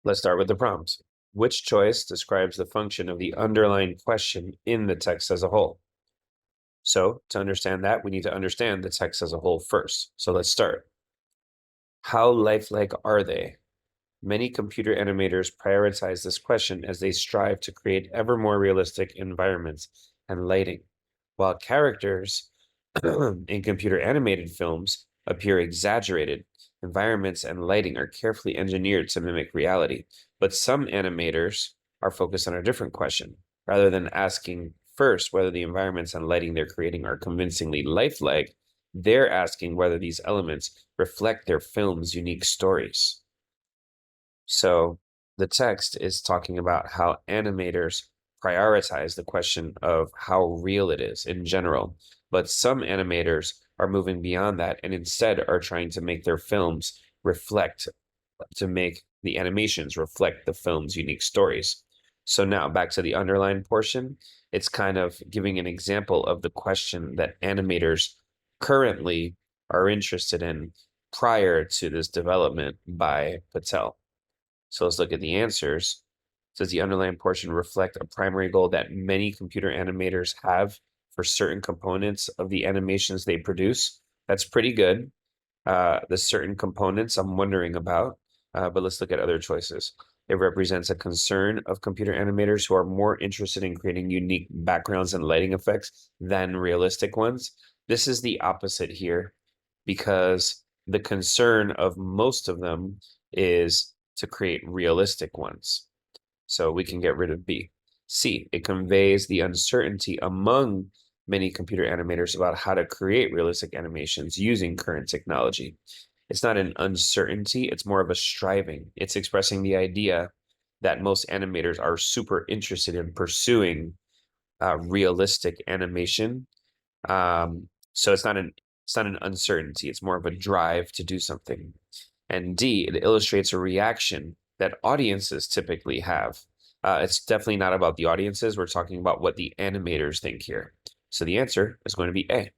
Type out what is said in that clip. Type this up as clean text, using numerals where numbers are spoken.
Let's start with the prompts. Which choice describes the function of the underlying question in the text as a whole? So to understand that, we need to understand the text as a whole first. So let's start. How lifelike are they? Many computer animators prioritize this question as they strive to create ever more realistic environments and lighting, while characters in computer animated films appear exaggerated. Environments and lighting are carefully engineered to mimic reality, but some animators are focused on a different question. Rather than asking first whether the environments and lighting they're creating are convincingly lifelike, they're asking whether these elements reflect their film's unique stories. So the text is talking about how animators prioritize the question of how real it is in general, but some animators are moving beyond that and instead are trying to make their films reflect, to make the animations reflect the film's unique stories. So now back to the underlined portion, it's kind of giving an example of the question that animators currently are interested in prior to this development by Patel. So let's look at the answers. Does the underlying portion reflect a primary goal that many computer animators have for certain components of the animations they produce? That's pretty good. The certain components I'm wondering about, but let's look at other choices. It represents a concern of computer animators who are more interested in creating unique backgrounds and lighting effects than realistic ones. This is the opposite here because the concern of most of them is to create realistic ones. So we can get rid of B. C, it conveys the uncertainty among many computer animators about how to create realistic animations using current technology. It's not an uncertainty, it's more of a striving. It's expressing the idea that most animators are super interested in pursuing realistic animation. So it's not an uncertainty, it's more of a drive to do something. And D, it illustrates a reaction that audiences typically have. It's definitely not about the audiences. We're talking about what the animators think here. So the answer is going to be A.